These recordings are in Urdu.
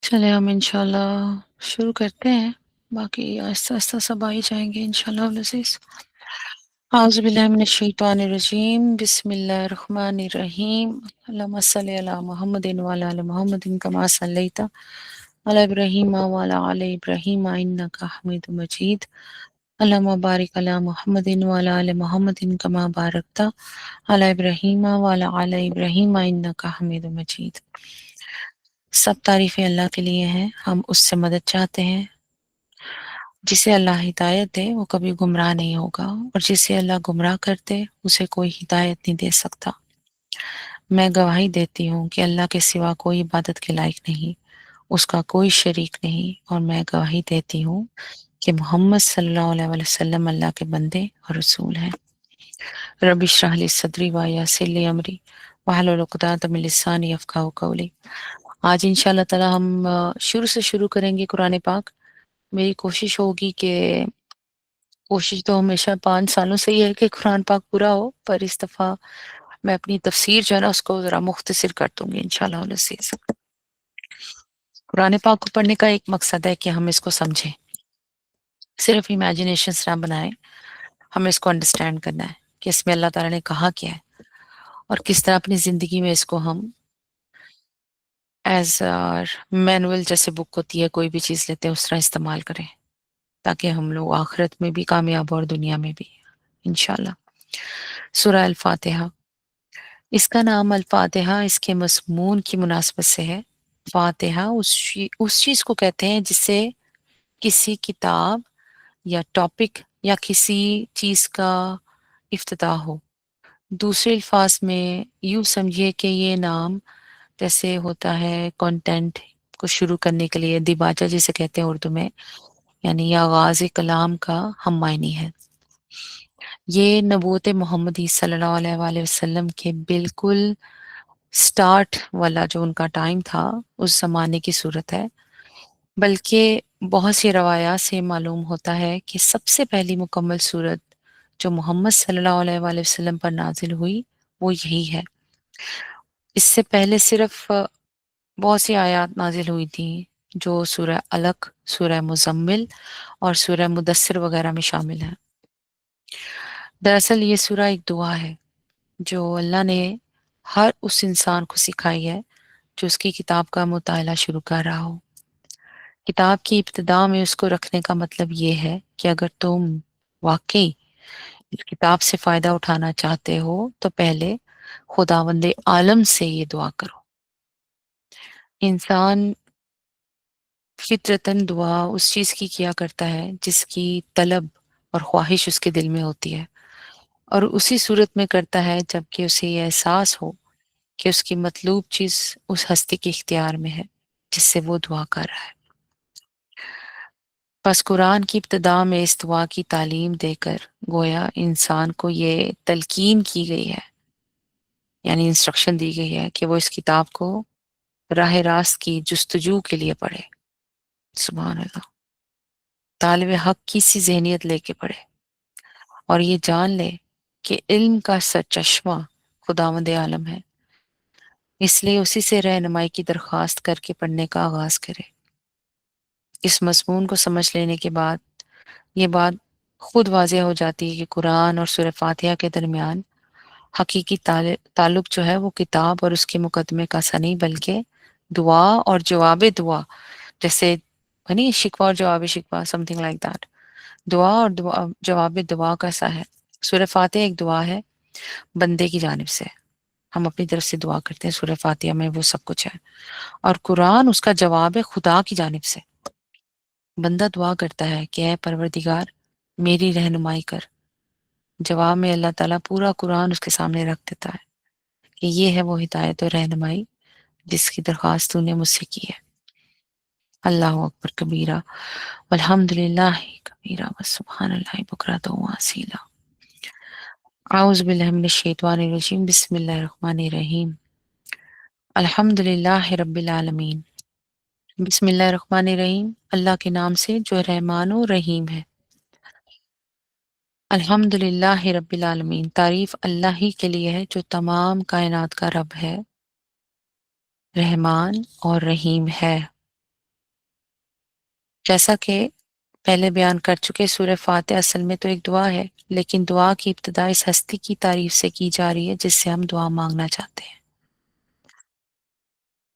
چلے ہم انشاءاللہ شروع کرتے ہیں، باقی آہستہ آہستہ سب آ ہی جائیں گے انشاءاللہ العزیز۔ اعوذ باللہ من الشیطان الرجیم، بسم اللہ الرحمن الرحیم۔ اللہم صلی علی محمد وعلی آل محمد کما صلیت علی ابراہیم وعلی آل ابراہیم انک حمید مجید۔ اللہم بارک علی محمد وعلی آل محمد کما بارکت علی ابراہیم وعلی آل ابراہیم انک حمید مجید۔ سب تعریفیں اللہ کے لیے ہیں، ہم اس سے مدد چاہتے ہیں۔ جسے اللہ ہدایت دے وہ کبھی گمراہ نہیں ہوگا، اور جسے اللہ گمراہ کرتے اسے کوئی ہدایت نہیں دے سکتا۔ میں گواہی دیتی ہوں کہ اللہ کے سوا کوئی عبادت کے لائق نہیں، اس کا کوئی شریک نہیں، اور میں گواہی دیتی ہوں کہ محمد صلی اللہ علیہ وسلم اللہ کے بندے اور رسول ہیں۔ رب اشرح لی صدری ویسر لی امری واحلل عقدۃ من لسانی یفقہوا قولی۔ آج انشاءاللہ تعالی ہم شروع کریں گے قرآن پاک۔ میری کوشش ہوگی کہ کوشش تو ہمیشہ 5 سالوں سے ہی ہے کہ قرآن پاک پورا ہو، پر اس دفعہ میں اپنی تفسیر جو ہے نا اس کو ذرا مختصر کر دوں گی انشاءاللہ العزیز۔ قرآن پاک کو پڑھنے کا ایک مقصد ہے کہ ہم اس کو سمجھیں، صرف امیجنیشنز نہ بنائیں، ہمیں اس کو انڈرسٹینڈ کرنا ہے کہ اس میں اللہ تعالیٰ نے کہا کیا ہے، اور کس طرح اپنی زندگی میں اس کو ہم ایز مینول جیسے بک ہوتی ہے، کوئی بھی چیز لیتے ہیں اس طرح استعمال کریں، تاکہ ہم لوگ آخرت میں بھی کامیاب اور دنیا میں بھی انشاءاللہ۔ سورہ الفاتحہ، اس کا نام الفاتحہ اس کے مضمون کی مناسبت سے ہے۔ فاتحہ اس چیز کو کہتے ہیں جس سے کسی کتاب یا ٹاپک یا کسی چیز کا افتتاح ہو۔ دوسرے الفاظ میں یوں سمجھیے کہ یہ نام جیسے ہوتا ہے کانٹینٹ کو شروع کرنے کے لیے، دیباچہ جسے کہتے ہیں اردو میں، یعنی یہ آغاز کلام کا ہم معنی ہے۔ یہ نبوت محمدی صلی اللہ علیہ وآلہ وسلم کے بالکل سٹارٹ والا جو ان کا ٹائم تھا اس زمانے کی صورت ہے، بلکہ بہت سی روایات سے معلوم ہوتا ہے کہ سب سے پہلی مکمل صورت جو محمد صلی اللہ علیہ وآلہ وسلم پر نازل ہوئی وہ یہی ہے۔ اس سے پہلے صرف بہت سی آیات نازل ہوئی تھیں جو سورہ علق، سورہ مزمل اور سورہ مدثر وغیرہ میں شامل ہیں۔ دراصل یہ سورہ ایک دعا ہے جو اللہ نے ہر اس انسان کو سکھائی ہے جو اس کی کتاب کا مطالعہ شروع کر رہا ہو۔ کتاب کی ابتدا میں اس کو رکھنے کا مطلب یہ ہے کہ اگر تم واقعی اس کتاب سے فائدہ اٹھانا چاہتے ہو تو پہلے خداوند عالم سے یہ دعا کرو۔ انسان فطرتاً دعا اس چیز کی کیا کرتا ہے جس کی طلب اور خواہش اس کے دل میں ہوتی ہے، اور اسی صورت میں کرتا ہے جب کہ اسے یہ احساس ہو کہ اس کی مطلوب چیز اس ہستی کے اختیار میں ہے جس سے وہ دعا کر رہا ہے۔ پس قرآن کی ابتدا میں اس دعا کی تعلیم دے کر گویا انسان کو یہ تلقین کی گئی ہے، یعنی انسٹرکشن دی گئی ہے کہ وہ اس کتاب کو راہ راست کی جستجو کے لیے پڑھے۔ سبحان اللہ، طالب حق کی سی ذہنیت لے کے پڑھے اور یہ جان لے کہ علم کا سرچشمہ خداوند عالم ہے، اس لیے اسی سے رہنمائی کی درخواست کر کے پڑھنے کا آغاز کرے۔ اس مضمون کو سمجھ لینے کے بعد یہ بات خود واضح ہو جاتی ہے کہ قرآن اور سورہ فاتحہ کے درمیان حقیقی تعلق جو ہے وہ کتاب اور اس کے مقدمے کا سا نہیں، بلکہ دعا اور جواب دعا، جیسے یعنی شکوہ اور جواب شکوہ، سم تھنگ لائک دیٹ۔ دعا اور جواب دعا کا سا ہے۔ سورہ فاتحہ ایک دعا ہے بندے کی جانب سے، ہم اپنی طرف سے دعا کرتے ہیں، سورہ فاتحہ میں وہ سب کچھ ہے، اور قرآن اس کا جواب ہے خدا کی جانب سے۔ بندہ دعا کرتا ہے کہ اے پروردگار میری رہنمائی کر، جواب میں اللہ تعالیٰ پورا قرآن اس کے سامنے رکھ دیتا ہے کہ یہ ہے وہ ہدایت اور رہنمائی جس کی درخواست تو نے مجھ سے کی ہے۔ اللہ اکبر کبیرہ والحمد للہ کبیرہ وسبحان اللہ بکرۃ واسیلا۔ اعوذ باللہ من الشیطان الرجیم، بسم اللہ الرحمن الرحیم۔ الحمد للہ رب العالمین۔ بسم اللہ الرحمن الرحیم، اللہ کے نام سے جو رحمان و رحیم ہے۔ الحمد للہ رب العالمین، تعریف اللہ ہی کے لیے ہے جو تمام کائنات کا رب ہے، رحمان اور رحیم ہے۔ جیسا کہ پہلے بیان کر چکے، سورہ فاتحہ اصل میں تو ایک دعا ہے، لیکن دعا کی ابتدا اس ہستی کی تعریف سے کی جا رہی ہے جس سے ہم دعا مانگنا چاہتے ہیں۔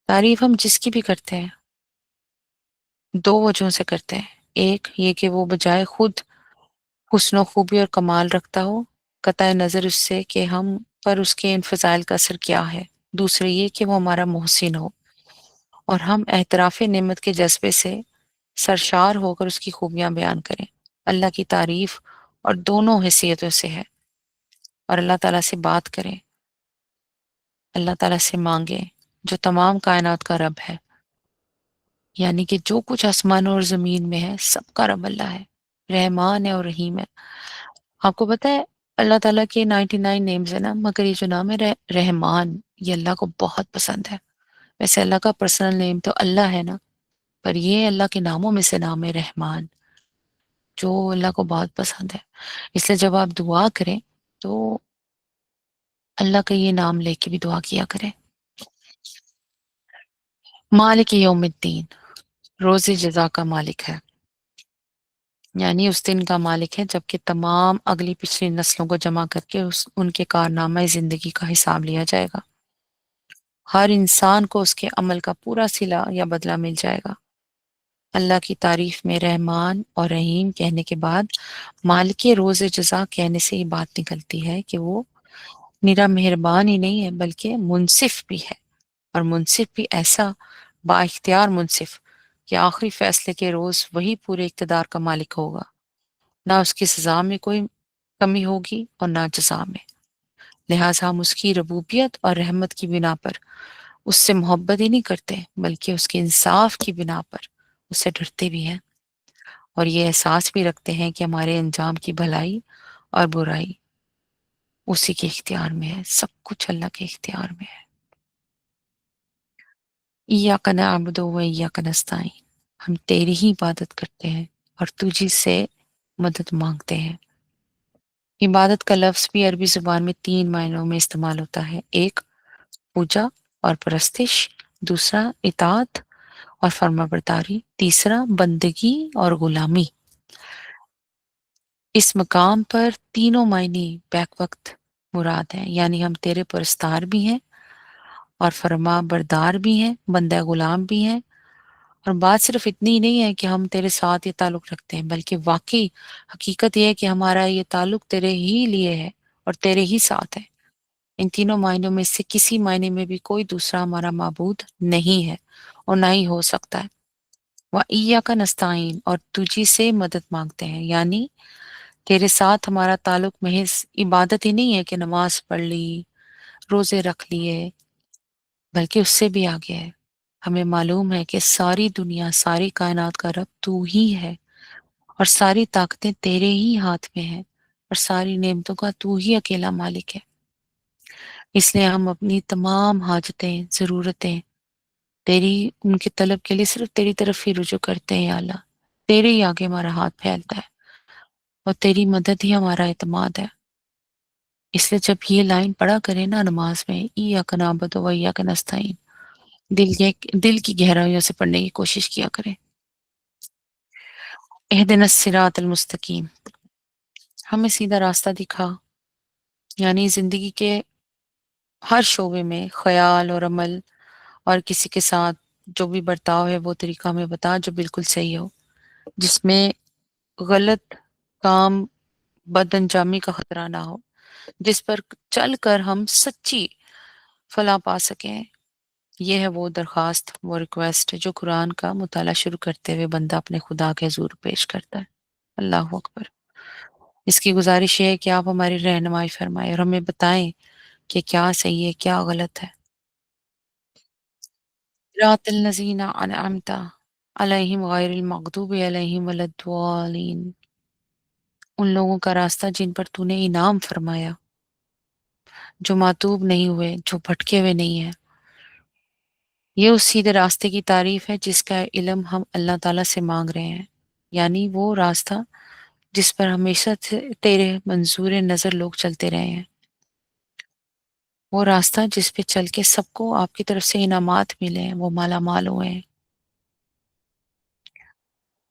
تعریف ہم جس کی بھی کرتے ہیں دو وجہوں سے کرتے ہیں۔ ایک یہ کہ وہ بجائے خود حسن و خوبی اور کمال رکھتا ہو، قطع نظر اس سے کہ ہم پر اس کے ان فضائل کا اثر کیا ہے۔ دوسرے یہ کہ وہ ہمارا محسن ہو اور ہم اعتراف نعمت کے جذبے سے سرشار ہو کر اس کی خوبیاں بیان کریں۔ اللہ کی تعریف اور دونوں حیثیتوں سے ہے، اور اللہ تعالیٰ سے بات کریں، اللہ تعالیٰ سے مانگیں جو تمام کائنات کا رب ہے، یعنی کہ جو کچھ آسمان اور زمین میں ہے سب کا رب اللہ ہے، رحمان ہے اور رحیم ہے۔ آپ کو پتہ ہے اللہ تعالیٰ کے 99 نیمز ہیں نا، مگر یہ جو نام ہے رحمان، یہ اللہ کو بہت پسند ہے۔ ویسے اللہ کا پرسنل نیم تو اللہ ہے نا، پر یہ اللہ کے ناموں میں سے نام ہے رحمان، جو اللہ کو بہت پسند ہے۔ اس لیے جب آپ دعا کریں تو اللہ کا یہ نام لے کے بھی دعا کیا کریں۔ مالک یوم الدین، روز جزا کا مالک ہے، یعنی اس دن کا مالک ہے جب کہ تمام اگلی پچھلی نسلوں کو جمع کر کے ان کے کارنامہ زندگی کا حساب لیا جائے گا۔ ہر انسان کو اس کے عمل کا پورا صلہ یا بدلہ مل جائے گا۔ اللہ کی تعریف میں رحمان اور رحیم کہنے کے بعد مالک روز جزا کہنے سے یہ بات نکلتی ہے کہ وہ نرا مہربان ہی نہیں ہے بلکہ منصف بھی ہے، اور منصف بھی ایسا با اختیار منصف کہ آخری فیصلے کے روز وہی پورے اقتدار کا مالک ہوگا، نہ اس کی سزا میں کوئی کمی ہوگی اور نہ جزا میں۔ لہٰذا ہم اس کی ربوبیت اور رحمت کی بنا پر اس سے محبت ہی نہیں کرتے بلکہ اس کے انصاف کی بنا پر اس سے ڈرتے بھی ہیں، اور یہ احساس بھی رکھتے ہیں کہ ہمارے انجام کی بھلائی اور برائی اسی کے اختیار میں ہے، سب کچھ اللہ کے اختیار میں ہے۔ ایاک نعبد و ایاک نستعین، ہم تیری ہی عبادت کرتے ہیں اور تجھی سے مدد مانگتے ہیں۔ عبادت کا لفظ بھی عربی زبان میں 3 معنوں میں استعمال ہوتا ہے۔ ایک پوجا اور پرستش، دوسرا اطاعت اور فرما برداری، تیسرا بندگی اور غلامی۔ اس مقام پر تینوں معنی بیک وقت مراد ہیں، یعنی ہم تیرے پرستار بھی ہیں اور فرما بردار بھی ہیں، بندہ غلام بھی ہیں، اور بات صرف اتنی ہی نہیں ہے کہ ہم تیرے ساتھ یہ تعلق رکھتے ہیں، بلکہ واقعی حقیقت یہ ہے کہ ہمارا یہ تعلق تیرے ہی لیے ہے اور تیرے ہی ساتھ ہے۔ ان تینوں معنوں میں سے کسی معنی میں بھی کوئی دوسرا ہمارا معبود نہیں ہے اور نہ ہی ہو سکتا ہے۔ وَإِيَّاكَ نَسْتَعِينُ، اور تجھی سے مدد مانگتے ہیں، یعنی تیرے ساتھ ہمارا تعلق محض عبادت ہی نہیں ہے کہ نماز پڑھ لی، روزے رکھ لیے، بلکہ اس سے بھی آگے ہے۔ ہمیں معلوم ہے کہ ساری دنیا، ساری کائنات کا رب تو ہی ہے، اور ساری طاقتیں تیرے ہی ہاتھ میں ہیں، اور ساری نعمتوں کا تو ہی اکیلا مالک ہے۔ اس لیے ہم اپنی تمام حاجتیں، ضرورتیں تیری، ان کے طلب کے لیے صرف تیری طرف ہی رجوع کرتے ہیں۔ یا اللہ، تیرے ہی آگے ہمارا ہاتھ پھیلتا ہے اور تیری مدد ہی ہمارا اعتماد ہے۔ اس لیے جب یہ لائن پڑھا کرے نا نماز میں، ایاک نعبد و ایاک نستعین، دل کی گہرائیوں سے پڑھنے کی کوشش کیا کریں۔ اہدنا الصراط المستقیم، ہمیں سیدھا راستہ دکھا، یعنی زندگی کے ہر شعبے میں خیال اور عمل اور کسی کے ساتھ جو بھی برتاؤ ہے وہ طریقہ ہمیں بتا جو بالکل صحیح ہو، جس میں غلط کام، بد انجامی کا خطرہ نہ ہو، جس پر چل کر ہم سچی فلاح پا سکیں۔ یہ ہے وہ درخواست، وہ ریکویسٹ جو قرآن کا مطالعہ شروع کرتے ہوئے بندہ اپنے خدا کے حضور پیش کرتا ہے۔ اللہ اکبر۔ اس کی گزارش یہ ہے کہ آپ ہماری رہنمائی فرمائیں اور ہمیں بتائیں کہ کیا صحیح ہے، کیا غلط ہے۔ صراط الذین انعمت علیہم غیر المغضوب علیہم ولا الضالین، ان لوگوں کا راستہ جن پر تو نے انعام فرمایا، جو معتوب نہیں ہوئے، جو بھٹکے ہوئے نہیں ہیں۔ یہ اس سیدھے راستے کی تعریف ہے جس کا علم ہم اللہ تعالیٰ سے مانگ رہے ہیں، یعنی وہ راستہ جس پر ہمیشہ سے تیرے منظور نظر لوگ چلتے رہے ہیں، وہ راستہ جس پہ چل کے سب کو آپ کی طرف سے انعامات ملے ہیں، وہ مالا مال ہوئے ہیں۔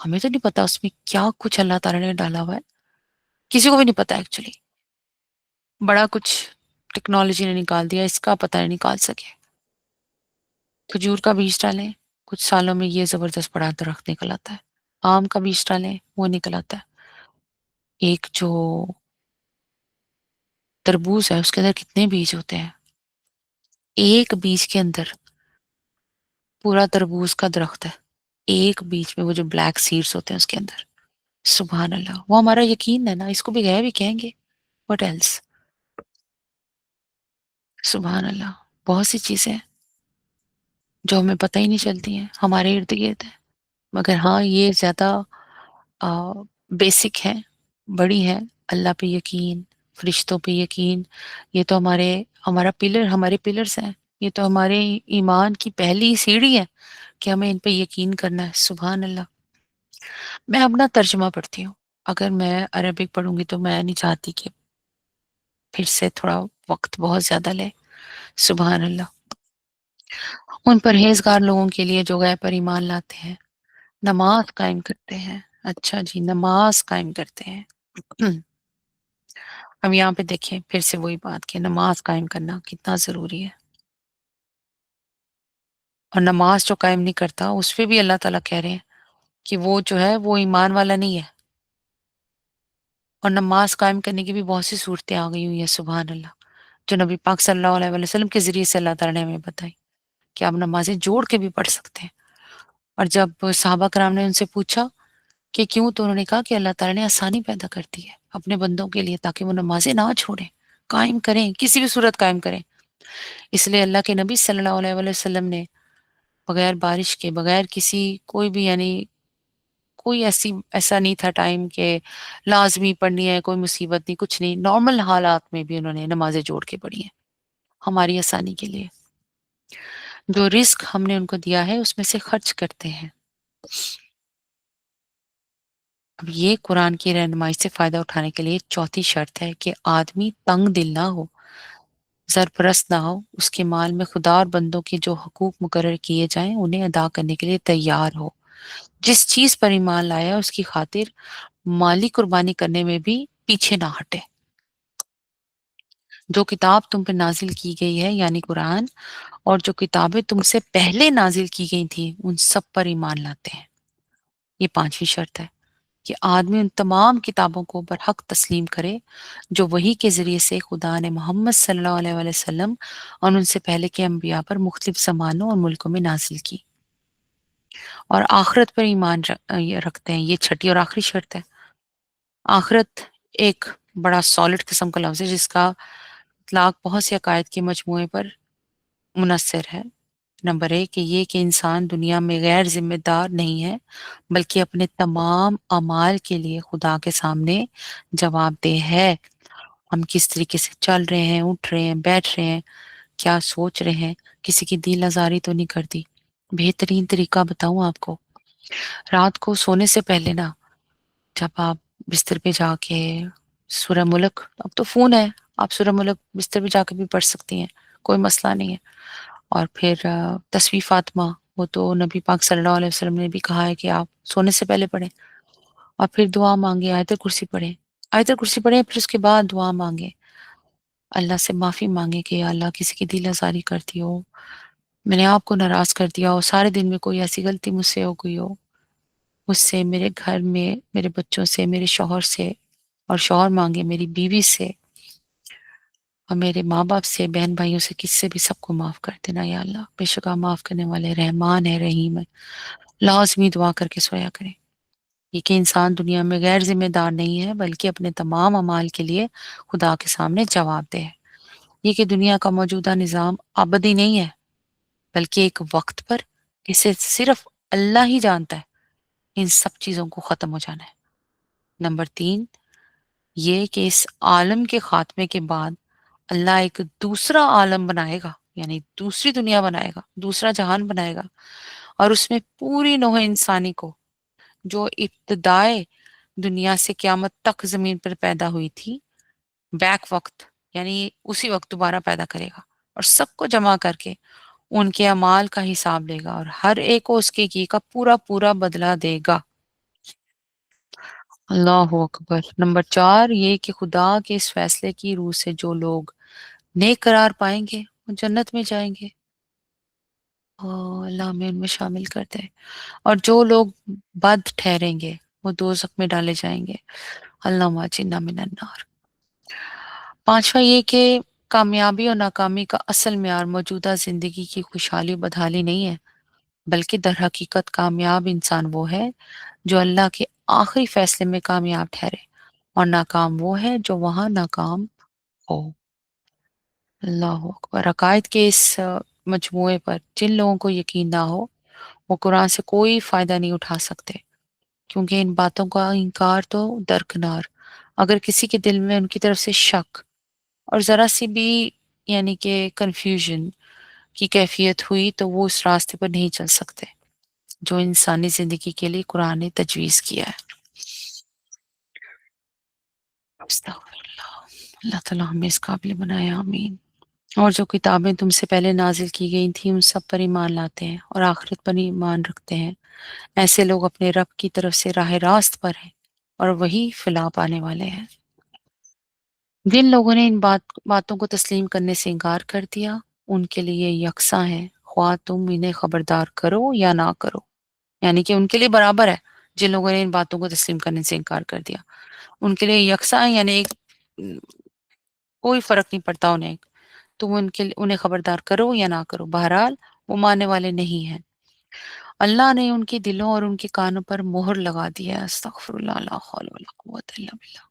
ہمیں تو نہیں پتا اس میں کیا کچھ اللہ تعالیٰ نے ڈالا ہوا ہے، کسی کو بھی نہیں پتا ایکچولی. بڑا کچھ ٹیکنالوجی نے نکال دیا، اس کا پتہ نہیں نکال سکے. کھجور کا بیج ڈالیں، کچھ سالوں میں یہ زبردست بڑا درخت نکل آتا ہے. آم کا بیج ڈالیں، وہ نکل آتا ہے. ایک جو تربوز ہے اس کے اندر کتنے بیج ہوتے ہیں، ایک بیج کے اندر پورا تربوز کا درخت ہے، ایک بیج میں وہ جو بلیک سیڈز ہوتے ہیں اس کے اندر. سبحان اللہ، وہ ہمارا یقین ہے نا، اس کو بھی غیب ہی کہیں گے. What else. سبحان اللہ. بہت سی چیزیں جو ہمیں پتہ ہی نہیں چلتی ہیں، ہمارے ارد گرد ہیں. مگر ہاں یہ زیادہ بیسک ہے، بڑی ہے. اللہ پہ یقین، فرشتوں پہ یقین، یہ تو ہمارا پلر، ہمارے پلرز ہیں. یہ تو ہمارے ایمان کی پہلی سیڑھی ہے کہ ہمیں ان پہ یقین کرنا ہے. سبحان اللہ. میں اپنا ترجمہ پڑھتی ہوں. اگر میں عربک پڑھوں گی تو میں نہیں چاہتی کہ پھر سے تھوڑا وقت بہت زیادہ لے. سبحان اللہ. ان پرہیزگار لوگوں کے لیے جو غیب پر ایمان لاتے ہیں، نماز قائم کرتے ہیں. اچھا جی، نماز قائم کرتے ہیں. اب یہاں پہ دیکھیں پھر سے وہی بات کہ نماز قائم کرنا کتنا ضروری ہے. اور نماز جو قائم نہیں کرتا اس پہ بھی اللہ تعالیٰ کہہ رہے ہیں کہ وہ جو ہے وہ ایمان والا نہیں ہے. اور نماز قائم کرنے کی بھی بہت سی صورتیں آ گئی ہوئی ہیں. سبحان اللہ. جو نبی پاک صلی اللہ علیہ وسلم کے ذریعے سے اللہ تعالیٰ نے ہمیں بتائی کہ آپ نمازیں جوڑ کے بھی پڑھ سکتے ہیں. اور جب صحابہ کرام نے ان سے پوچھا کہ کیوں، تو انہوں نے کہا کہ اللہ تعالیٰ نے آسانی پیدا کر دی ہے اپنے بندوں کے لیے تاکہ وہ نمازیں نہ چھوڑیں، قائم کریں، کسی بھی صورت قائم کریں. اس لیے اللہ کے نبی صلی اللہ علیہ وسلم نے بغیر بارش کے، بغیر کسی کوئی بھی یعنی کوئی ایسا نہیں تھا ٹائم کہ لازمی پڑھنی ہے، کوئی مصیبت نہیں، کچھ نہیں، نارمل حالات میں بھی انہوں نے نمازیں جوڑ کے پڑھی ہیں ہماری آسانی کے لیے. جو رزق ہم نے ان کو دیا ہے اس میں سے خرچ کرتے ہیں. اب یہ قرآن کی رہنمائی سے فائدہ اٹھانے کے لیے چوتھی شرط ہے کہ آدمی تنگ دل نہ ہو، سرپرست نہ ہو، اس کے مال میں خدا اور بندوں کے جو حقوق مقرر کیے جائیں انہیں ادا کرنے کے لیے تیار ہو. جس چیز پر ایمان لایا اس کی خاطر مالی قربانی کرنے میں بھی پیچھے نہ ہٹے. جو کتاب تم پہ نازل کی گئی ہے یعنی قرآن، اور جو کتابیں تم سے پہلے نازل کی گئی تھیں ان سب پر ایمان لاتے ہیں. یہ پانچویں شرط ہے کہ آدمی ان تمام کتابوں کو برحق تسلیم کرے جو وحی کے ذریعے سے خدا نے محمد صلی اللہ علیہ وسلم اور ان سے پہلے کے انبیاء پر مختلف زمانوں اور ملکوں میں نازل کی، اور آخرت پر ایمان یہ رکھتے ہیں. یہ چھٹی اور آخری شرط ہے. آخرت ایک بڑا سالڈ قسم کا لفظ ہے جس کا اطلاق بہت سے عقائد کے مجموعے پر منحصر ہے. نمبر ایک کہ یہ کہ انسان دنیا میں غیر ذمہ دار نہیں ہے بلکہ اپنے تمام اعمال کے لیے خدا کے سامنے جواب دہ ہے. ہم کس طریقے سے چل رہے ہیں، اٹھ رہے ہیں، بیٹھ رہے ہیں، کیا سوچ رہے ہیں، کسی کی دل آزاری تو نہیں کرتی. بہترین طریقہ بتاؤں آپ کو، رات کو سونے سے پہلے نا، جب آپ بستر پہ جا کے سورہ ملک، اب تو فون ہے، آپ سورہ ملک بستر پہ جا کے بھی پڑھ سکتی ہیں، کوئی مسئلہ نہیں ہے. اور پھر تسبیح فاطمہ، وہ تو نبی پاک صلی اللہ علیہ وسلم نے بھی کہا ہے کہ آپ سونے سے پہلے پڑھیں. اور پھر دعا مانگے، آیت الکرسی پڑھیں، آیت الکرسی پڑھیں، پھر اس کے بعد دعا مانگے، اللہ سے معافی مانگے کہ یا اللہ کسی کی دل آزاری کرتی ہو، میں نے آپ کو ناراض کر دیا ہو، سارے دن میں کوئی ایسی غلطی مجھ سے ہو گئی ہو، مجھ سے، میرے گھر میں، میرے بچوں سے، میرے شوہر سے، اور شوہر مانگے میری بیوی سے اور میرے ماں باپ سے، بہن بھائیوں سے، کس سے بھی سب کو معاف کر دینا یا اللہ، بے شک آپ معاف کرنے والے رحمان ہے، رحیم ہے. لازمی دعا کر کے سویا کریں. یہ کہ انسان دنیا میں غیر ذمہ دار نہیں ہے بلکہ اپنے تمام اعمال کے لیے خدا کے سامنے جواب دہ ہے. یہ کہ دنیا کا موجودہ نظام ابدی نہیں ہے بلکہ ایک وقت پر اسے صرف اللہ ہی جانتا ہے ان سب چیزوں کو ختم ہو جانا ہے. نمبر 3 یہ کہ اس عالم کے خاتمے کے بعد اللہ ایک دوسرا عالم بنائے گا، یعنی دوسری دنیا بنائے گا، دوسرا جہان بنائے گا، اور اس میں پوری نوع انسانی کو جو ابتدائے دنیا سے قیامت تک زمین پر پیدا ہوئی تھی بیک وقت، یعنی اسی وقت دوبارہ پیدا کرے گا اور سب کو جمع کر کے ان کے اعمال کا حساب لے گا اور ہر ایک کو اس کے کی کا پورا پورا بدلہ دے گا. اللہ اکبر۔ نمبر 4 یہ کہ خدا کے اس فیصلے کی روح سے جو لوگ نیک قرار پائیں گے وہ جنت میں جائیں گے۔ اللہ ہمیں ان میں شامل کر دے۔ اور جو لوگ بد ٹھہریں گے وہ دوزخ میں ڈالے جائیں گے۔ اللہ اجرنا من النار۔ پانچواں یہ کہ کامیابی اور ناکامی کا اصل معیار موجودہ زندگی کی خوشحالی و بدحالی نہیں ہے، بلکہ در حقیقت کامیاب انسان وہ ہے جو اللہ کے آخری فیصلے میں کامیاب ٹھہرے، اور ناکام وہ ہے جو وہاں ناکام ہو۔ اللہ اکبر۔ عقائد کے اس مجموعے پر جن لوگوں کو یقین نہ ہو وہ قرآن سے کوئی فائدہ نہیں اٹھا سکتے، کیونکہ ان باتوں کا انکار تو درکنار، اگر کسی کے دل میں ان کی طرف سے شک اور ذرا سی بھی یعنی کہ کنفیوژن کی کیفیت ہوئی تو وہ اس راستے پر نہیں چل سکتے جو انسانی زندگی کے لیے قرآن نے تجویز کیا ہے۔ استغفر اللہ۔ اللہ تعالیٰ ہمیں اس قابل بنائے، آمین۔ اور جو کتابیں تم سے پہلے نازل کی گئی تھیں ان سب پر ایمان لاتے ہیں اور آخرت پر ایمان رکھتے ہیں، ایسے لوگ اپنے رب کی طرف سے راہ راست پر ہیں اور وہی فلاح پانے والے ہیں۔ جن لوگوں نے ان باتوں کو تسلیم کرنے سے انکار کر دیا ان کے لیے یکساں ہے، خواہ تم انہیں خبردار کرو یا نہ کرو، یعنی کہ ان کے لیے برابر ہے۔ جن لوگوں نے ان باتوں کو تسلیم کرنے سے انکار کر دیا ان کے لیے یکساں ہے، یعنی کوئی فرق نہیں پڑتا انہیں، تم انہیں خبردار کرو یا نہ کرو، بہرحال وہ ماننے والے نہیں ہیں۔ اللہ نے ان کے دلوں اور ان کے کانوں پر مہر لگا دیا ہے۔ استغفر اللہ، لا حول ولا قوت الا باللہ۔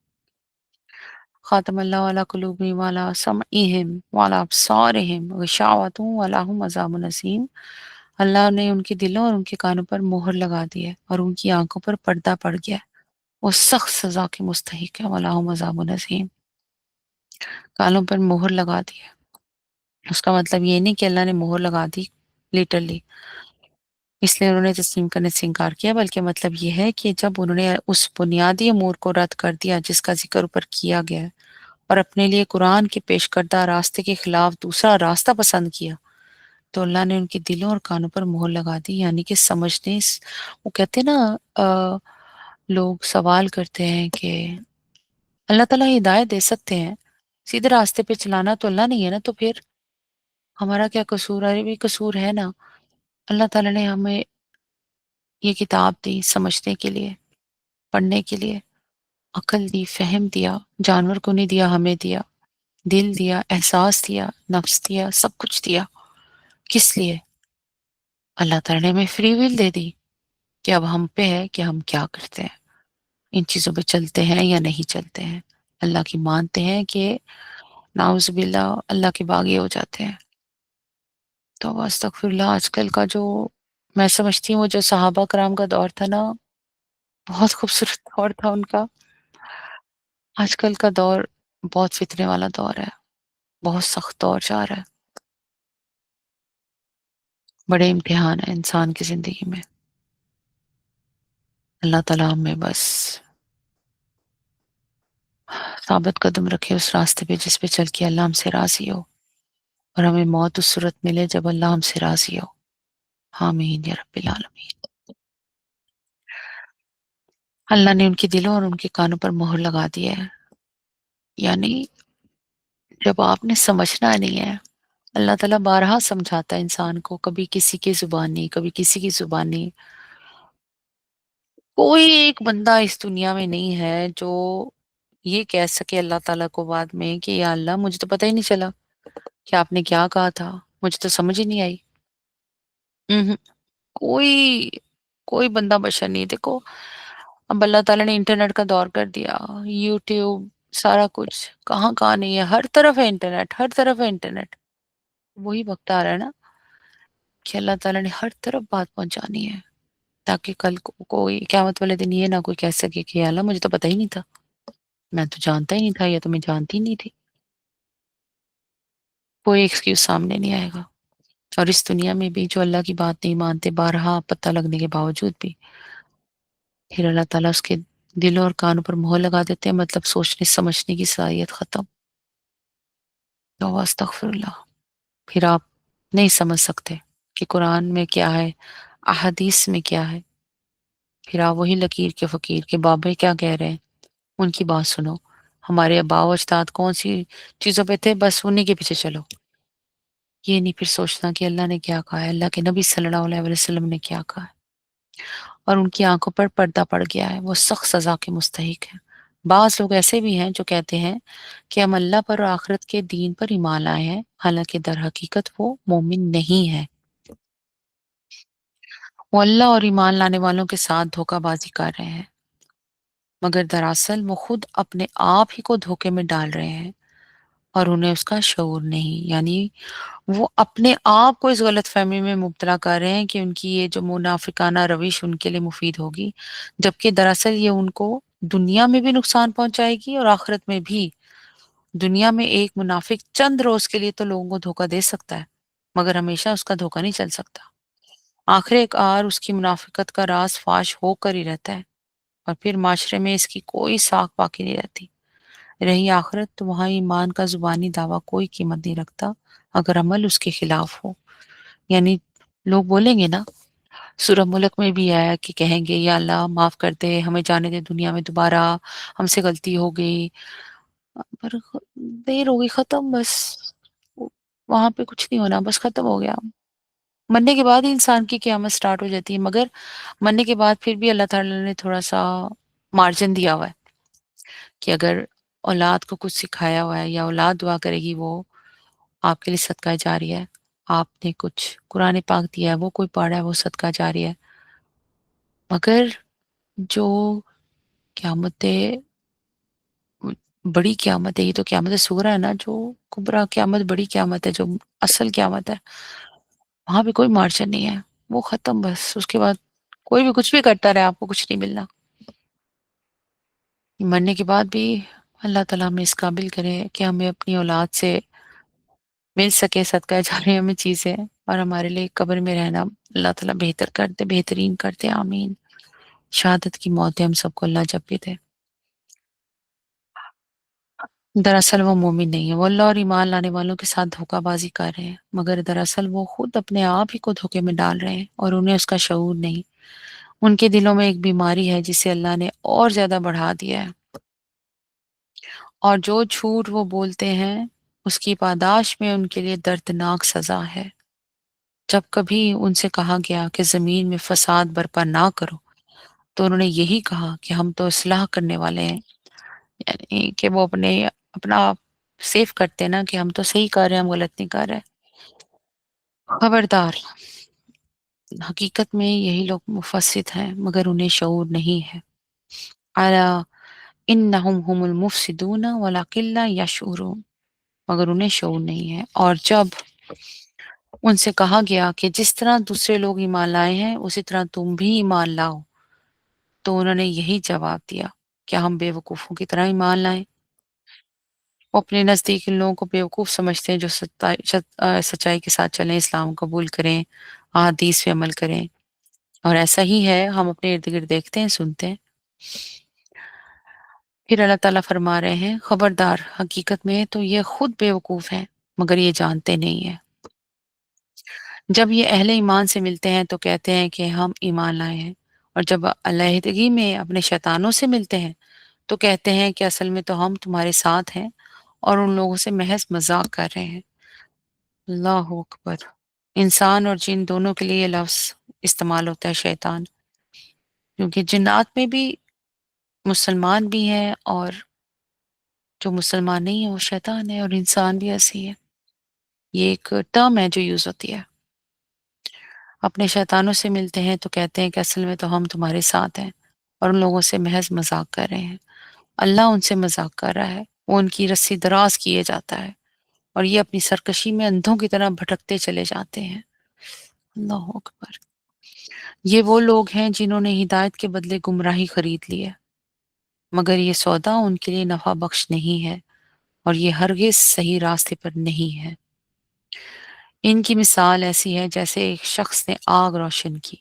خاتم اللہ علی قلوبہم وعلی سمعہم وعلی ابصارہم غشاوۃ ولہم عذاب عظیم۔ اللہ نے ان کے دلوں اور ان کے کانوں پر مہر لگا دی ہے اور ان کی آنکھوں پر پردہ پڑ گیا ہے، وہ سخت سزا کے مستحق ہے، ولہم عذاب عظیم۔ کانوں پر مہر لگا دی ہے، اس کا مطلب یہ نہیں کہ اللہ نے مہر لگا دی لٹرلی اس لیے انہوں نے تسلیم کرنے سے انکار کیا، بلکہ مطلب یہ ہے کہ جب انہوں نے اس بنیادی امور کو رد کر دیا جس کا ذکر اوپر کیا گیا ہے اور اپنے لیے قرآن کے پیش کردہ راستے کے خلاف دوسرا راستہ پسند کیا تو اللہ نے ان کے دلوں اور کانوں پر مہر لگا دی، یعنی کہ سمجھنے وہ کہتے ہیں نا لوگ سوال کرتے ہیں کہ اللہ تعالیٰ ہدایت دے سکتے ہیں، سیدھے راستے پہ چلانا تو اللہ نہیں ہے نا، تو پھر ہمارا کیا قصور ہے؟ بھی قصور ہے نا، اللہ تعالیٰ نے ہمیں یہ کتاب دی سمجھنے کے لیے، پڑھنے کے لیے، عقل دی، فہم دیا، جانور کو نہیں دیا ہمیں دیا، دل دیا، احساس دیا، نفس دیا، سب کچھ دیا، کس لیے؟ اللہ تعالیٰ نے ہمیں فری ول دے دی کہ اب ہم پہ ہے کہ ہم کیا کرتے ہیں، ان چیزوں پہ چلتے ہیں یا نہیں چلتے ہیں، اللہ کی مانتے ہیں کہ نعوذ باللہ اللہ کے باغی ہو جاتے ہیں۔ تو استغفر اللہ۔ آج کل کا جو میں سمجھتی ہوں وہ جو صحابہ کرام کا دور تھا نا، بہت خوبصورت دور تھا ان کا۔ آج کل کا دور بہت فتنے والا دور ہے، بہت سخت دور جا رہا ہے، بڑے امتحان ہیں انسان کی زندگی میں۔ اللہ تعالیٰ ہمیں بس ثابت قدم رکھے اس راستے پہ جس پہ چل کے اللہ ہم سے راضی ہو، اور ہمیں موت اس صورت ملے جب اللہ ہم سے راضی ہو۔ آمین یا رب العالمین۔ اللہ نے ان کے دلوں اور ان کے کانوں پر مہر لگا دی ہے، یعنی جب آپ نے سمجھنا نہیں ہے، اللہ تعالیٰ بارہا سمجھاتا ہے انسان کو، کبھی کسی کی زبان نہیں، کبھی کسی کی زبان نہیں۔ کوئی ایک بندہ اس دنیا میں نہیں ہے جو یہ کہہ سکے اللہ تعالیٰ کو بعد میں کہ یا اللہ مجھے تو پتہ ہی نہیں چلا کہ آپ نے کیا کہا تھا، مجھے تو سمجھ ہی نہیں آئی۔ ہوں، کوئی کوئی بندہ بشر نہیں۔ دیکھو اب اللہ تعالیٰ نے انٹرنیٹ کا دور کر دیا، یوٹیوب، سارا کچھ، کہاں کہاں نہیں ہے، ہر طرف ہے انٹرنیٹ، ہر طرف ہے انٹرنیٹ۔ وہی وقت آ رہا ہے نا کہ اللہ تعالیٰ نے ہر طرف بات پہنچانی ہے، تاکہ کل کو کوئی قیامت والے دن یہ نہ کوئی کہہ سکے کہ یا اللہ مجھے تو پتہ ہی نہیں تھا، میں تو جانتا ہی نہیں تھا، یا تو میں جانتی ہی نہیں تھی۔ کوئی ایکسکیوز سامنے نہیں آئے گا۔ اور اس دنیا میں بھی جو اللہ کی بات نہیں مانتے، بارہا پتہ لگنے کے باوجود بھی، پھر اللہ تعالیٰ اس کے دلوں اور کانوں پر مہر لگا دیتے ہیں، مطلب سوچنے سمجھنے کی صلاحیت ختم۔ تو استغفر اللہ۔ پھر آپ نہیں سمجھ سکتے کہ قرآن میں کیا ہے، احادیث میں کیا ہے، پھر آپ وہی لکیر کے فقیر کے بابے کیا کہہ رہے ہیں، ان کی بات سنو، ہمارے آباء و اجداد کون سی چیزوں پہ تھے، بس انہیں کے پیچھے چلو۔ یہ نہیں پھر سوچنا کہ اللہ نے کیا کہا ہے، اللہ کے نبی صلی اللہ علیہ وسلم نے کیا کہا ہے، اور ان کی آنکھوں پر پردہ پڑ گیا ہے، وہ سخت سزا کے مستحق ہیں۔ بعض لوگ ایسے بھی ہیں جو کہتے ہیں کہ ہم اللہ پر اور آخرت کے دین پر ایمان لائے ہیں، حالانکہ در حقیقت وہ مومن نہیں ہے۔ وہ اللہ اور ایمان لانے والوں کے ساتھ دھوکہ بازی کر رہے ہیں، مگر دراصل وہ خود اپنے آپ ہی کو دھوکے میں ڈال رہے ہیں اور انہیں اس کا شعور نہیں، یعنی وہ اپنے آپ کو اس غلط فہمی میں مبتلا کر رہے ہیں کہ ان کی یہ جو منافقانہ روش ان کے لیے مفید ہوگی، جبکہ دراصل یہ ان کو دنیا میں بھی نقصان پہنچائے گی اور آخرت میں بھی۔ دنیا میں ایک منافق چند روز کے لیے تو لوگوں کو دھوکہ دے سکتا ہے، مگر ہمیشہ اس کا دھوکہ نہیں چل سکتا۔ آخر کار اس کی منافقت کا راز فاش ہو کر ہی رہتا ہے، اور پھر معاشرے میں اس کی کوئی ساکھ باقی نہیں رہتی۔ رہی آخرت تو وہاں ایمان کا زبانی دعویٰ کوئی قیمت نہیں رکھتا اگر عمل اس کے خلاف ہو۔ یعنی لوگ بولیں گے نا، سورہ ملک میں بھی آیا کہ کہیں گے یا اللہ معاف کر دے، ہمیں جانے دے دنیا میں دوبارہ، ہم سے غلطی ہو گئی، پر دیر ہو گئی، ختم بس، وہاں پہ کچھ نہیں ہونا، بس ختم ہو گیا۔ مرنے کے بعد ہی انسان کی قیامت سٹارٹ ہو جاتی ہے، مگر مرنے کے بعد پھر بھی اللہ تعالیٰ نے تھوڑا سا مارجن دیا ہوا ہے کہ اگر اولاد کو کچھ سکھایا ہوا ہے یا اولاد دعا کرے گی، وہ آپ کے لیے صدقہ جاری ہے۔ آپ نے کچھ قرآن پاک دیا ہے، وہ کوئی پڑھا ہے، وہ صدقہ جاری ہے۔ مگر جو قیامت بڑی قیامت ہے، یہ تو قیامت صغریٰ ہے نا، جو کبریٰ قیامت، بڑی قیامت ہے، جو اصل قیامت ہے، وہاں پہ کوئی مارجن نہیں ہے، وہ ختم بس۔ اس کے بعد کوئی بھی کچھ بھی کرتا رہے، آپ کو کچھ نہیں ملنا۔ مرنے کے بعد بھی اللہ تعالیٰ ہمیں اس قابل کرے کہ ہمیں اپنی اولاد سے مل سکے صدقہ جاریہ میں چیزیں، اور ہمارے لیے قبر میں رہنا اللہ تعالیٰ بہتر کرتے، بہترین کرتے، آمین۔ شہادت کی موت ہم سب کو اللہ جب بھی دے۔ دراصل وہ مومن نہیں ہے، وہ اللہ اور ایمان لانے والوں کے ساتھ دھوکہ بازی کر رہے ہیں، مگر دراصل وہ خود اپنے آپ ہی کو دھوکے میں ڈال رہے ہیں اور انہیں اس کا شعور نہیں۔ ان کے دلوں میں ایک بیماری ہے جسے اللہ نے اور زیادہ بڑھا دیا ہے، اور جو جھوٹ وہ بولتے ہیں اس کی پاداش میں ان کے لیے دردناک سزا ہے۔ جب کبھی ان سے کہا گیا کہ زمین میں فساد برپا نہ کرو، تو انہوں نے یہی کہا کہ ہم تو اصلاح کرنے والے ہیں، یعنی کہ وہ اپنا سیف کرتے ہیں نا کہ ہم تو صحیح کر رہے ہیں، ہم غلط نہیں کر رہے۔ خبردار، حقیقت میں یہی لوگ مفسد ہیں مگر انہیں شعور نہیں ہے۔ الا انہم هم المفسدون ولکن لا یشعرون، مگر انہیں شعور نہیں ہے۔ اور جب ان سے کہا گیا کہ جس طرح دوسرے لوگ ایمان لائے ہیں اسی طرح تم بھی ایمان لاؤ، تو انہوں نے یہی جواب دیا، کیا ہم بے وقوفوں کی طرح ایمان لائیں؟ وہ اپنے نزدیک ان لوگوں کو بیوقوف سمجھتے ہیں جو سچائی کے ساتھ چلیں، اسلام قبول کریں، احادیث پہ عمل کریں، اور ایسا ہی ہے، ہم اپنے ارد گرد دیکھتے ہیں، سنتے ہیں۔ پھر اللہ تعالیٰ فرما رہے ہیں، خبردار، حقیقت میں تو یہ خود بیوقوف ہیں مگر یہ جانتے نہیں ہیں۔ جب یہ اہل ایمان سے ملتے ہیں تو کہتے ہیں کہ ہم ایمان لائے ہیں، اور جب علیحدگی میں اپنے شیطانوں سے ملتے ہیں تو کہتے ہیں کہ اصل میں تو ہم تمہارے ساتھ ہیں اور ان لوگوں سے محض مذاق کر رہے ہیں۔ اللہ اکبر۔ انسان اور جن دونوں کے لیے یہ لفظ استعمال ہوتا ہے شیطان، کیونکہ جنات میں بھی مسلمان بھی ہیں، اور جو مسلمان نہیں ہے وہ شیطان ہے، اور انسان بھی ایسی ہے۔ یہ ایک ٹرم ہے جو یوز ہوتی ہے۔ اپنے شیطانوں سے ملتے ہیں تو کہتے ہیں کہ اصل میں تو ہم تمہارے ساتھ ہیں اور ان لوگوں سے محض مذاق کر رہے ہیں۔ اللہ ان سے مذاق کر رہا ہے، وہ ان کی رسی دراز کیے جاتا ہے اور یہ اپنی سرکشی میں اندھوں کی طرح بھٹکتے چلے جاتے ہیں۔ اللہ اکبر۔ یہ وہ لوگ ہیں جنہوں نے ہدایت کے بدلے گمراہی خرید لی ہے، مگر یہ سودا ان کے لیے نفع بخش نہیں ہے اور یہ ہرگز صحیح راستے پر نہیں ہے۔ ان کی مثال ایسی ہے جیسے ایک شخص نے آگ روشن کی،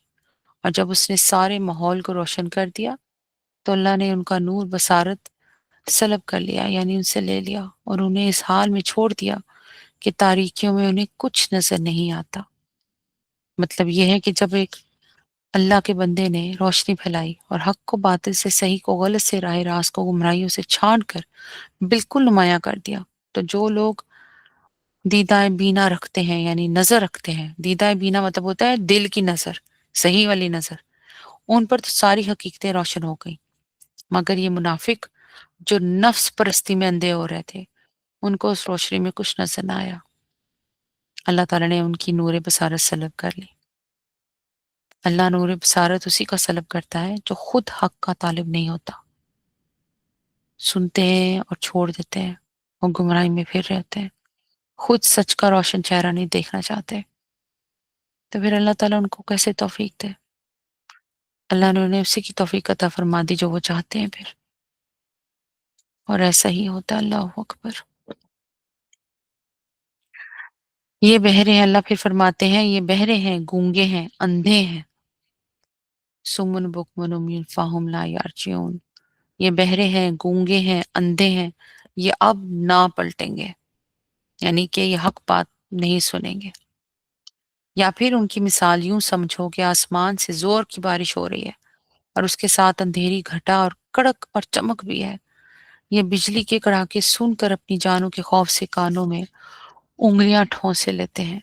اور جب اس نے سارے ماحول کو روشن کر دیا تو اللہ نے ان کا نور بصارت سلب کر لیا، یعنی ان سے لے لیا، اور انہیں اس حال میں چھوڑ دیا کہ تاریکیوں میں انہیں کچھ نظر نہیں آتا۔ مطلب یہ ہے کہ جب ایک اللہ کے بندے نے روشنی پھیلائی اور حق کو باطل سے، صحیح کو غلط سے، راہ راست کو گمراہیوں سے چھانٹ کر بالکل نمایاں کر دیا۔ تو جو لوگ دیدہ بینا رکھتے ہیں، یعنی نظر رکھتے ہیں، دیدہ بینا مطلب ہوتا ہے دل کی نظر، صحیح والی نظر، ان پر تو ساری حقیقتیں روشن ہو گئی، مگر یہ منافق جو نفس پرستی میں اندھے ہو رہے تھے، ان کو اس روشنی میں کچھ نظر نہ آیا۔ اللہ تعالیٰ نے ان کی نور بصارت سلب کر لی۔ اللہ نور بصارت اسی کا سلب کرتا ہے جو خود حق کا طالب نہیں ہوتا، سنتے ہیں اور چھوڑ دیتے ہیں اور گمراہی میں پھر رہتے ہیں، خود سچ کا روشن چہرہ نہیں دیکھنا چاہتے، تو پھر اللہ تعالیٰ ان کو کیسے توفیق دے؟ اللہ نے انہیں اسی کی توفیق عطا فرما دی جو وہ چاہتے ہیں پھر، اور ایسا ہی ہوتا ہے۔ اللہ اکبر۔ یہ بہرے ہیں، اللہ پھر فرماتے ہیں یہ بہرے ہیں، گونگے ہیں، اندھے ہیں، سمن بکمن عمی فاہم لا یرجعون، یہ بہرے ہیں، گونگے ہیں، اندھے ہیں، یہ اب نہ پلٹیں گے، یعنی کہ یہ حق بات نہیں سنیں گے۔ یا پھر ان کی مثال یوں سمجھو کہ آسمان سے زور کی بارش ہو رہی ہے اور اس کے ساتھ اندھیری گھٹا اور کڑک اور چمک بھی ہے، یہ بجلی کے کڑاکے سن کر اپنی جانوں کے خوف سے کانوں میں انگلیاں ٹھونسے لیتے ہیں،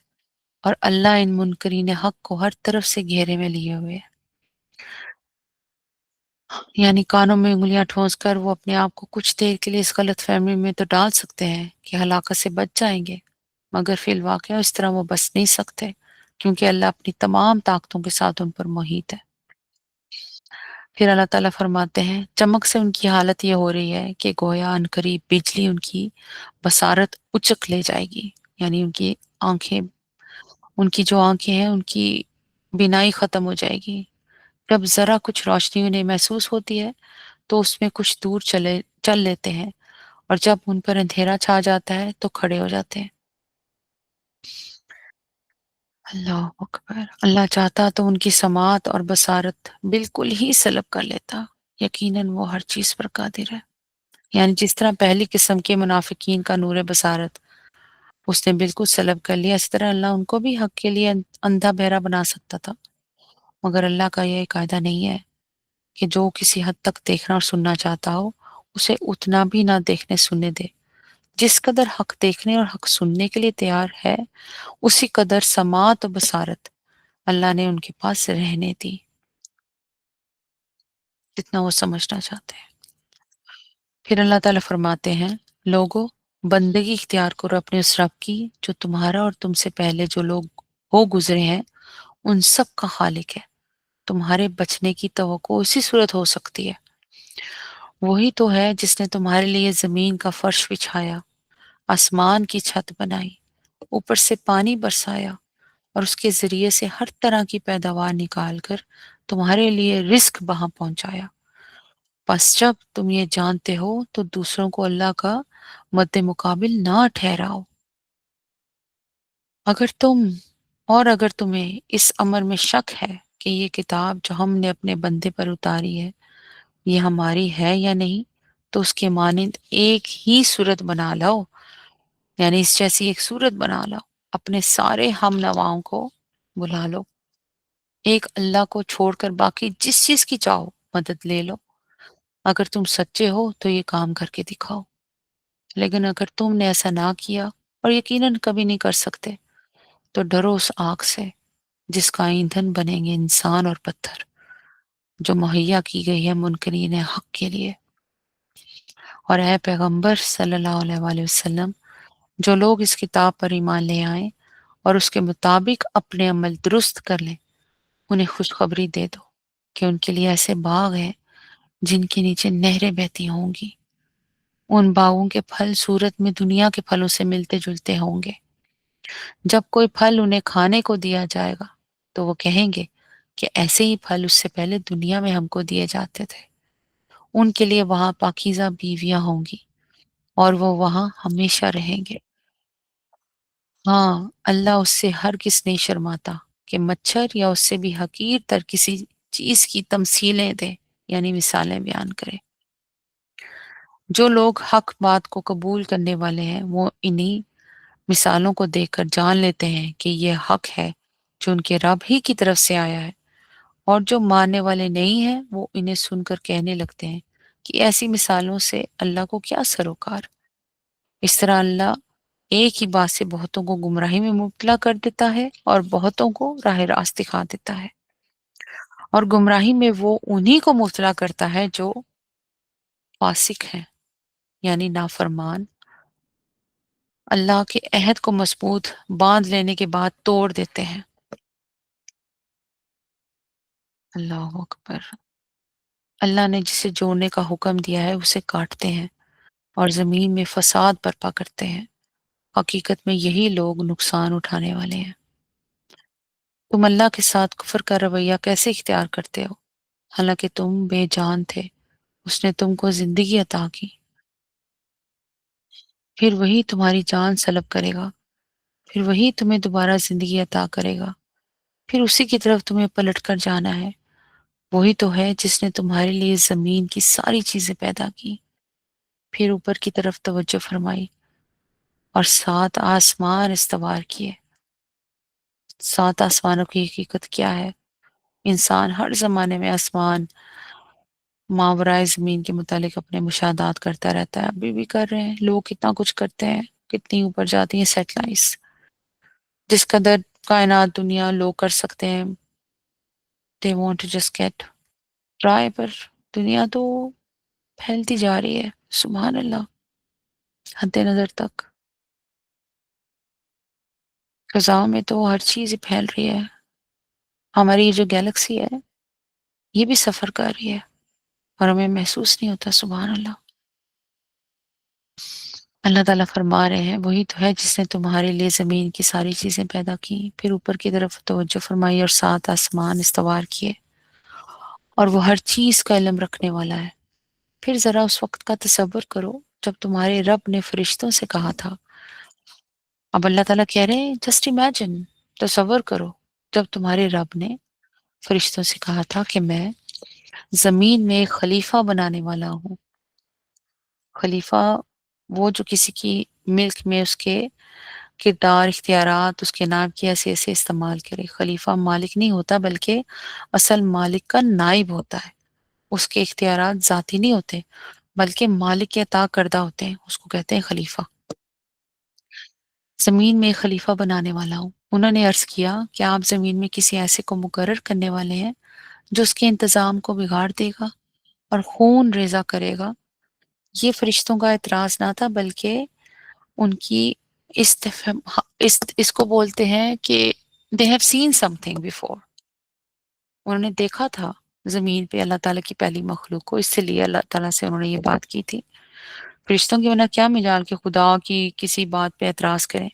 اور اللہ ان منکرین حق کو ہر طرف سے گھیرے میں لیے ہوئے ہے، یعنی کانوں میں انگلیاں ٹھونس کر وہ اپنے آپ کو کچھ دیر کے لیے اس غلط فہمی میں تو ڈال سکتے ہیں کہ ہلاکت سے بچ جائیں گے، مگر فی الواقع اس طرح وہ بچ نہیں سکتے، کیونکہ اللہ اپنی تمام طاقتوں کے ساتھ ان پر محیط ہے۔ پھر اللہ تعالیٰ فرماتے ہیں چمک سے ان کی حالت یہ ہو رہی ہے کہ گویا ان قریب بجلی ان کی بصارت اچک لے جائے گی، یعنی آنکھیں ان کی جو آنکھیں ہیں ان کی بینائی ختم ہو جائے گی۔ جب ذرا کچھ روشنی انہیں محسوس ہوتی ہے تو اس میں کچھ دور چل لیتے ہیں، اور جب ان پر اندھیرا چھا جاتا ہے تو کھڑے ہو جاتے ہیں۔ اللہ اکبر۔ اللہ چاہتا تو ان کی سماعت اور بصارت بالکل ہی سلب کر لیتا، یقیناً وہ ہر چیز پر قادر ہے۔ یعنی جس طرح پہلی قسم کے منافقین کا نور بصارت اس نے بالکل سلب کر لیا، اس طرح اللہ ان کو بھی حق کے لیے اندھا بہرا بنا سکتا تھا، مگر اللہ کا یہ قاعدہ نہیں ہے کہ جو کسی حد تک دیکھنا اور سننا چاہتا ہو اسے اتنا بھی نہ دیکھنے سننے دے۔ جس قدر حق دیکھنے اور حق سننے کے لیے تیار ہے، اسی قدر سماعت و بصارت اللہ نے ان کے پاس رہنے دی، جتنا وہ سمجھنا چاہتے ہیں۔ پھر اللہ تعالیٰ فرماتے ہیں لوگو، بندگی اختیار کرو اپنے اس رب کی جو تمہارا اور تم سے پہلے جو لوگ ہو گزرے ہیں ان سب کا خالق ہے، تمہارے بچنے کی توقع اسی صورت ہو سکتی ہے، وہی تو ہے جس نے تمہارے لیے زمین کا فرش بچھایا، آسمان کی چھت بنائی، اوپر سے پانی برسایا اور اس کے ذریعے سے ہر طرح کی پیداوار نکال کر تمہارے لیے رزق وہاں پہنچایا۔ پس جب تم یہ جانتے ہو تو دوسروں کو اللہ کا مد مقابل نہ ٹھہراؤ۔ اگر تمہیں اس امر میں شک ہے کہ یہ کتاب جو ہم نے اپنے بندے پر اتاری ہے یہ ہماری ہے یا نہیں، تو اس کے مانند ایک ہی صورت بنا لو، یعنی اس جیسی ایک صورت بنا لو، اپنے سارے ہم نواؤں کو بلا لو، ایک اللہ کو چھوڑ کر باقی جس چیز کی چاہو مدد لے لو، اگر تم سچے ہو تو یہ کام کر کے دکھاؤ، لیکن اگر تم نے ایسا نہ کیا اور یقیناً کبھی نہیں کر سکتے تو ڈرو اس آگ سے جس کا ایندھن بنیں گے انسان اور پتھر، جو مہیا کی گئی ہے منکرین حق کے لیے۔ اور اے پیغمبر صلی اللہ علیہ وآلہ وسلم، جو لوگ اس کتاب پر ایمان لے آئیں اور اس کے مطابق اپنے عمل درست کر لیں، انہیں خوشخبری دے دو کہ ان کے لیے ایسے باغ ہیں جن کے نیچے نہریں بہتی ہوں گی، ان باغوں کے پھل صورت میں دنیا کے پھلوں سے ملتے جلتے ہوں گے، جب کوئی پھل انہیں کھانے کو دیا جائے گا تو وہ کہیں گے کہ ایسے ہی پھل اس سے پہلے دنیا میں ہم کو دیے جاتے تھے، ان کے لیے وہاں پاکیزہ بیویاں ہوں گی اور وہ وہاں ہمیشہ رہیں گے۔ ہاں، اللہ اس سے ہرگز نہیں شرماتا کہ مچھر یا اس سے بھی حقیر تر کسی چیز کی تمثیلیں دے، یعنی مثالیں بیان کرے۔ جو لوگ حق بات کو قبول کرنے والے ہیں وہ انہی مثالوں کو دیکھ کر جان لیتے ہیں کہ یہ حق ہے جو ان کے رب ہی کی طرف سے آیا ہے، اور جو ماننے والے نہیں ہیں وہ انہیں سن کر کہنے لگتے ہیں کہ ایسی مثالوں سے اللہ کو کیا سروکار۔ اس طرح اللہ ایک ہی بات سے بہتوں کو گمراہی میں مبتلا کر دیتا ہے اور بہتوں کو راہ راست دکھا دیتا ہے، اور گمراہی میں وہ انہی کو مبتلا کرتا ہے جو فاسق ہیں، یعنی نافرمان، اللہ کے عہد کو مضبوط باندھ لینے کے بعد توڑ دیتے ہیں۔ اللہ اکبر۔ اللہ نے جسے جوڑنے کا حکم دیا ہے اسے کاٹتے ہیں اور زمین میں فساد برپا کرتے ہیں۔ حقیقت میں یہی لوگ نقصان اٹھانے والے ہیں۔ تم اللہ کے ساتھ کفر کا رویہ کیسے اختیار کرتے ہو، حالانکہ تم بے جان تھے، اس نے تم کو زندگی عطا کی، پھر وہی تمہاری جان سلب کرے گا، پھر وہی تمہیں دوبارہ زندگی عطا کرے گا، پھر اسی کی طرف تمہیں پلٹ کر جانا ہے۔ وہی تو ہے جس نے تمہارے لیے زمین کی ساری چیزیں پیدا کی، پھر اوپر کی طرف توجہ فرمائی اور 7 آسمان استوار کیے۔ 7 آسمانوں کی حقیقت کیا ہے؟ انسان ہر زمانے میں آسمان ماورائے زمین کے متعلق اپنے مشاہدات کرتا رہتا ہے، ابھی بھی کر رہے ہیں لوگ، کتنا کچھ کرتے ہیں، کتنی اوپر جاتی ہیں سیٹلائٹس، جس قدر کائنات دنیا لوگ کر سکتے ہیں۔ they want to just get try، پر دنیا تو پھیلتی جا رہی ہے، سبحان اللہ، حد نظر تک۔ فضاؤں میں تو ہر چیز ہی پھیل رہی ہے، ہماری یہ جو گیلیکسی ہے یہ بھی سفر کر رہی ہے اور ہمیں محسوس نہیں ہوتا، سبحان اللہ۔ اللہ تعالیٰ فرما رہے ہیں وہی تو ہے جس نے تمہارے لیے زمین کی ساری چیزیں پیدا کی، پھر اوپر کی طرف توجہ فرمائی اور 7 آسمان استوار کیے، اور وہ ہر چیز کا علم رکھنے والا ہے۔ پھر ذرا اس وقت کا تصور کرو جب تمہارے رب نے فرشتوں سے کہا تھا، اب اللہ تعالیٰ کہہ رہے ہیں جسٹ امیجن، تصور کرو جب تمہارے رب نے فرشتوں سے کہا تھا کہ میں زمین میں ایک خلیفہ بنانے والا ہوں۔ خلیفہ وہ جو کسی کی ملک میں اس کے کردار، اختیارات، اس کے نام کی ایسے ایسے استعمال کرے۔ خلیفہ مالک نہیں ہوتا بلکہ اصل مالک کا نائب ہوتا ہے، اس کے اختیارات ذاتی نہیں ہوتے بلکہ مالک کے عطا کردہ ہوتے ہیں، اس کو کہتے ہیں خلیفہ۔ زمین میں ایک خلیفہ بنانے والا ہوں۔ انہوں نے عرض کیا کہ آپ زمین میں کسی ایسے کو مقرر کرنے والے ہیں جو اس کے انتظام کو بگاڑ دے گا اور خون ریزہ کرے گا۔ یہ فرشتوں کا اعتراض نہ تھا بلکہ ان کی استفہام، اس کو بولتے ہیں کہ they have seen something before، انہوں نے دیکھا تھا زمین پہ اللہ تعالیٰ کی پہلی مخلوق کو، اس لیے اللہ تعالیٰ سے انہوں نے یہ بات کی تھی۔ فرشتوں کی وجہ کیا مجال کہ خدا کی کسی بات پہ اعتراض کریں۔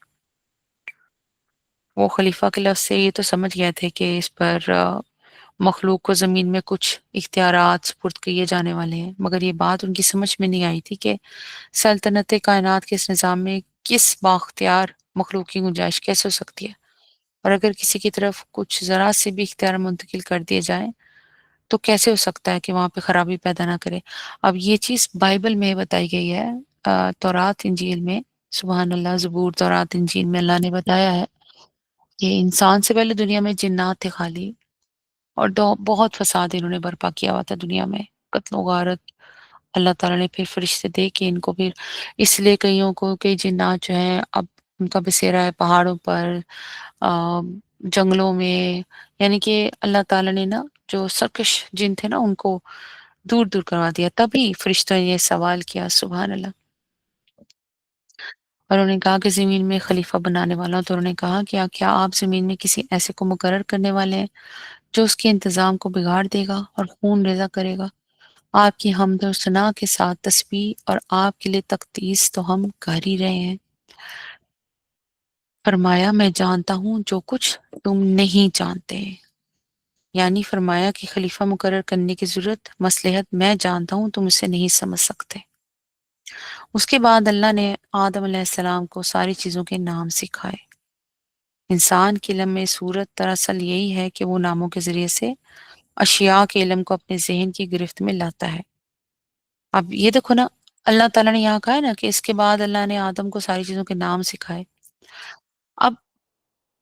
وہ خلیفہ کے لفظ سے یہ تو سمجھ گئے تھے کہ اس پر مخلوق کو زمین میں کچھ اختیارات سپرد کیے جانے والے ہیں، مگر یہ بات ان کی سمجھ میں نہیں آئی تھی کہ سلطنت کائنات کے اس نظام میں کس بااختیار مخلوق کی گنجائش کیسے ہو سکتی ہے، اور اگر کسی کی طرف کچھ ذرا سے بھی اختیار منتقل کر دیے جائیں تو کیسے ہو سکتا ہے کہ وہاں پہ خرابی پیدا نہ کرے۔ اب یہ چیز بائبل میں بتائی گئی ہے، تورات انجیل میں، سبحان اللہ، زبور تورات انجیل میں اللہ نے بتایا ہے کہ انسان سے پہلے دنیا میں جنات تھے خالی، اور بہت فساد انہوں نے برپا کیا ہوا تھا دنیا میں، قتل و غارت۔ اللہ تعالیٰ نے پھر فرشتے دے کے ان کو پھر، اس لیے کئیوں کو، کئی جنات جو ہیں اب ان کا بسیرا ہے پہاڑوں پر، جنگلوں میں، یعنی کہ اللہ تعالیٰ نے نا جو سرکش جن تھے نا ان کو دور دور کروا دیا۔ تبھی فرشتوں نے یہ سوال کیا، سبحان اللہ، اور انہوں نے کہا کہ زمین میں خلیفہ بنانے والا ہوں، تو انہوں نے کہا کیا آپ زمین میں کسی ایسے کو مقرر کرنے والے ہیں جو اس کے انتظام کو بگاڑ دے گا اور خون ریزہ کرے گا۔ آپ کی حمد و ثنا کے ساتھ تسبیح اور آپ کے لیے تقدیس تو ہم کر ہی رہے ہیں۔ فرمایا میں جانتا ہوں جو کچھ تم نہیں جانتے، یعنی فرمایا کہ خلیفہ مقرر کرنے کی ضرورت، مصلحت میں جانتا ہوں، تم اسے نہیں سمجھ سکتے۔ اس کے بعد اللہ نے آدم علیہ السلام کو ساری چیزوں کے نام سکھائے۔ انسان کے علم میں صورت دراصل یہی ہے کہ وہ ناموں کے ذریعے سے اشیاء کے علم کو اپنے ذہن کی گرفت میں لاتا ہے۔ اب یہ دیکھو نا، اللہ تعالیٰ نے یہاں کہا ہے نا کہ اس کے بعد اللہ نے آدم کو ساری چیزوں کے نام سکھائے۔ اب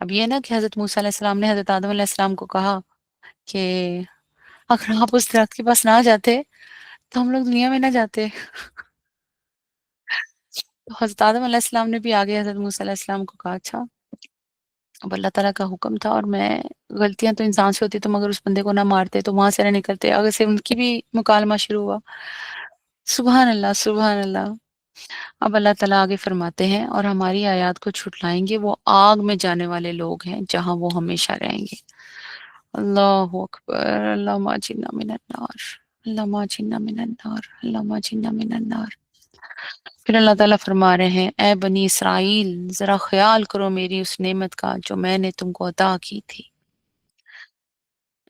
اب یہ نا کہ حضرت موسیٰ علیہ السلام نے حضرت آدم علیہ السلام کو کہا کہ اگر آپ اس درخت کے پاس نہ جاتے تو ہم لوگ دنیا میں نہ جاتے. تو حضرت آدم علیہ السلام نے بھی آگے حضرت موسیٰ علیہ السلام کو کہا اچھا اب اللہ تعالیٰ کا حکم تھا اور میں غلطیاں تو انسان سے ہوتی تو مگر اس بندے کو نہ مارتے تو وہاں سے نہ نکلتے, اگر سے ان کی بھی مکالمہ شروع ہوا. سبحان اللہ سبحان اللہ. اب اللہ تعالیٰ آگے فرماتے ہیں اور ہماری آیات کو چھٹلائیں گے وہ آگ میں جانے والے لوگ ہیں جہاں وہ ہمیشہ رہیں گے. اللہ اکبر. اللہم اجرنا من النار اللہم اجرنا من النار اللہم اجرنا من النار. پھر اللہ تعالیٰ فرما رہے ہیں اے بنی اسرائیل ذرا خیال کرو میری اس نعمت کا جو میں نے تم کو عطا کی تھی.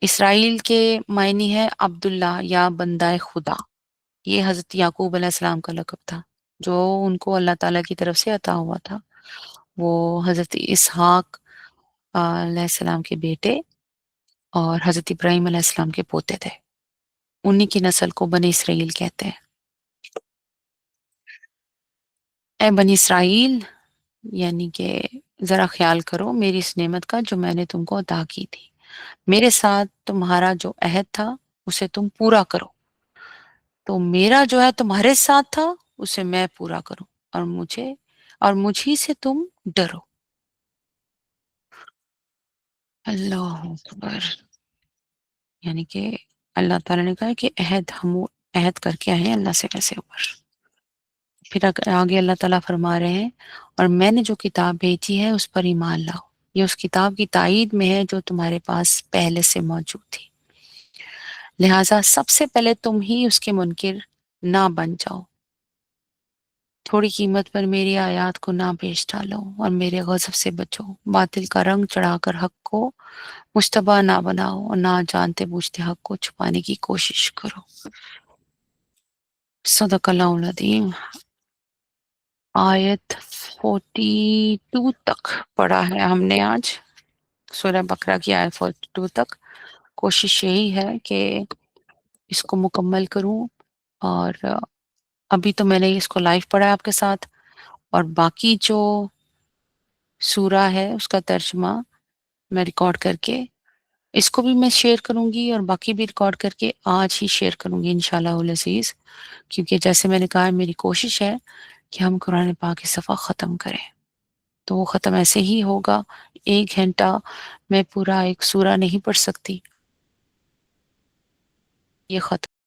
اسرائیل کے معنی ہے عبداللہ یا بندہ خدا. یہ حضرت یعقوب علیہ السلام کا لقب تھا جو ان کو اللہ تعالیٰ کی طرف سے عطا ہوا تھا. وہ حضرت اسحاق علیہ السلام کے بیٹے اور حضرت ابراہیم علیہ السلام کے پوتے تھے. انہی کی نسل کو بنی اسرائیل کہتے ہیں. اے بنی اسرائیل یعنی کہ ذرا خیال کرو میری اس نعمت کا جو میں نے تم کو عطا کی تھی. میرے ساتھ تمہارا جو عہد تھا اسے تم پورا کرو. تو میرا جو ہے تمہارے ساتھ تھا اسے میں پورا کروں اور مجھے سے تم ڈرو. اللہ اکبر. یعنی کہ اللہ تعالیٰ نے کہا کہ ہم عہد کر کے آئے ہیں اللہ سے کیسے اوپر. پھر آگے اللہ تعالیٰ فرما رہے ہیں اور میں نے جو کتاب بھیجی ہے اس پر ایمان لاؤ. یہ اس کتاب کی تائید میں ہے جو تمہارے پاس پہلے سے موجود تھی. لہٰذا سب سے پہلے تم ہی اس کے منکر نہ بن جاؤ. تھوڑی قیمت پر میری آیات کو نہ بیچ ڈالو اور میرے غضب سے بچو. باطل کا رنگ چڑھا کر حق کو مشتبہ نہ بناؤ اور نہ جانتے بوجھتے حق کو چھپانے کی کوشش کرو. صدق اللہ العظیم. آیت 42 تک پڑھا ہے ہم نے آج. سورہ بقرہ کی آیت 42 تک. کوشش یہی ہے کہ اس کو مکمل کروں اور ابھی تو میں نے اس کو لائیو پڑھا ہے آپ کے ساتھ اور باقی جو سورہ ہے اس کا ترجمہ میں ریکارڈ کر کے اس کو بھی میں شیئر کروں گی اور باقی بھی ریکارڈ کر کے آج ہی شیئر کروں گی انشاءاللہ العزیز. کیونکہ جیسے میں نے کہا میری کوشش ہے کہ ہم قرآن پاک کی صفحہ ختم کریں. تو وہ ختم ایسے ہی ہوگا. 1 گھنٹہ میں پورا ایک سورہ نہیں پڑھ سکتی. یہ ختم